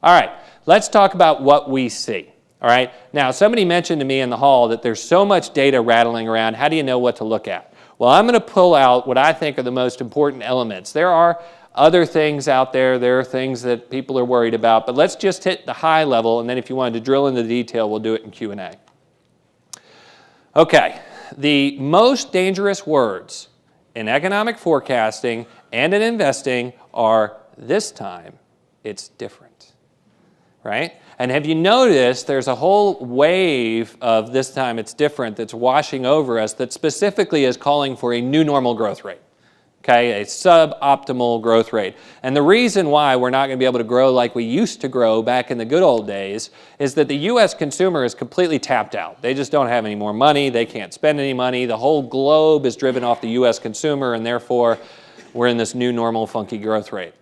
All right, let's talk about what we see. All right, now somebody mentioned to me in the hall that there's so much data rattling around. How do you know what to look at? Well, I'm going to pull out what I think are the most important elements. There are other things out there. There are things that people are worried about, but let's just hit the high level, and then if you wanted to drill into the detail, we'll do it in Q&A. Okay, the most dangerous words in economic forecasting and in investing are this time it's different, right? And have you noticed there's a whole wave of this time it's different that's washing over us that specifically is calling for a new normal growth rate, okay, a suboptimal growth rate. And the reason why we're not going to be able to grow like we used to grow back in the good old days is that the U.S. consumer is completely tapped out. They just don't have any more money. They can't spend any money. The whole globe is driven off the U.S. consumer, and therefore we're in this new normal funky growth rate.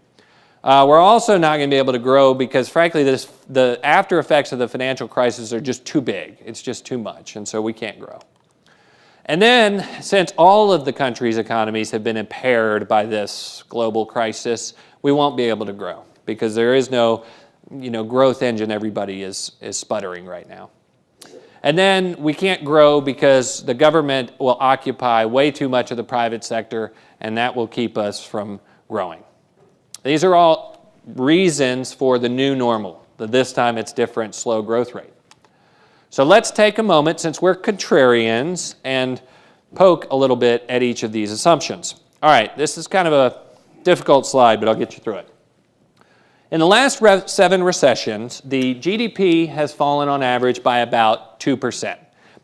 We're also not going to be able to grow because, frankly, the after effects of the financial crisis are just too big. It's just too much, and so we can't grow. And then, since all of the countries' economies have been impaired by this global crisis, we won't be able to grow because there is no, growth engine. Everybody is sputtering right now. And then we can't grow because the government will occupy way too much of the private sector, and that will keep us from growing. These are all reasons for the new normal, the this time it's different slow growth rate. So let's take a moment, since we're contrarians, and poke a little bit at each of these assumptions. All right, this is kind of a difficult slide, but I'll get you through it. In the last 7 recessions, the GDP has fallen on average by about 2%.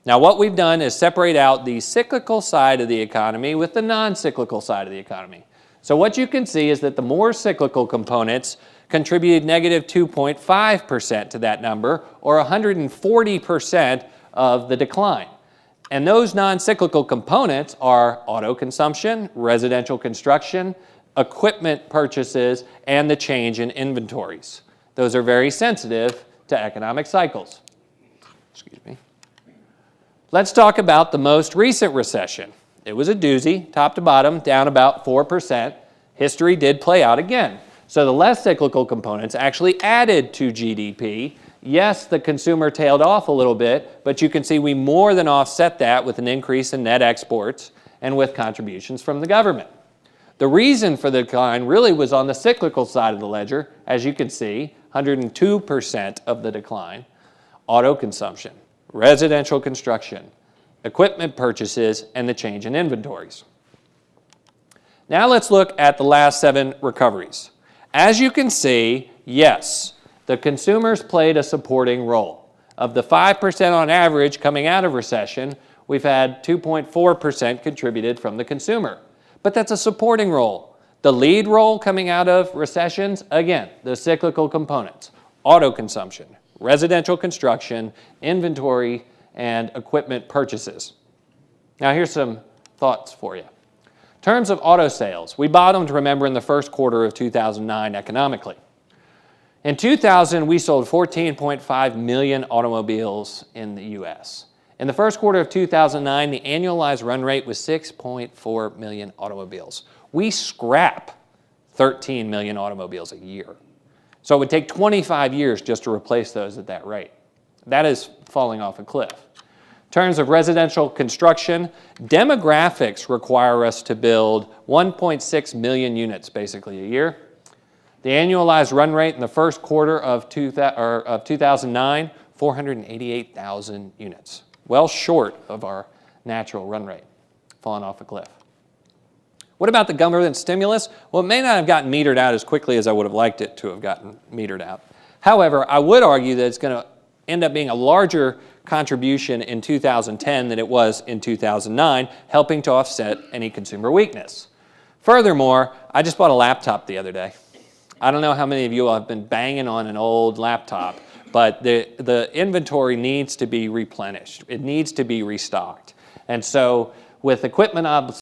Now, what we've done is separate out the cyclical side of the economy with the non-cyclical side of the economy. So what you can see is that the more cyclical components contributed negative 2.5% to that number, or 140% of the decline. And those non-cyclical components are auto consumption, residential construction, equipment purchases, and the change in inventories. Those are very sensitive to economic cycles. Excuse me. Let's talk about the most recent recession. It was a doozy, top to bottom, down about 4%. History did play out again. So the less cyclical components actually added to GDP. Yes, the consumer tailed off a little bit, but you can see we more than offset that with an increase in net exports and with contributions from the government. The reason for the decline really was on the cyclical side of the ledger. As you can see, 102% of the decline. Auto consumption, residential construction, equipment purchases, and the change in inventories. Now let's look at the last 7 recoveries. As you can see, yes, the consumers played a supporting role. Of the 5% on average coming out of recession, we've had 2.4% contributed from the consumer. But that's a supporting role. The lead role coming out of recessions, again, the cyclical components, auto consumption, residential construction, inventory, and equipment purchases. Now here's some thoughts for you. In terms of auto sales, we bottomed, remember, in the first quarter of 2009 economically. In 2000, we sold 14.5 million automobiles in the U.S. In the first quarter of 2009, the annualized run rate was 6.4 million automobiles. We scrap 13 million automobiles a year. So it would take 25 years just to replace those at that rate. That is falling off a cliff. In terms of residential construction, demographics require us to build 1.6 million units basically a year. The annualized run rate in the first quarter of 2009, 488,000 units. Well short of our natural run rate, falling off a cliff. What about the government stimulus? Well, it may not have gotten metered out as quickly as I would have liked it to have gotten metered out. However, I would argue that it's going to end up being a larger contribution in 2010 than it was in 2009, helping to offset any consumer weakness. Furthermore, I just bought a laptop the other day. I don't know how many of you have been banging on an old laptop, but the inventory needs to be replenished. It needs to be restocked. And so with equipment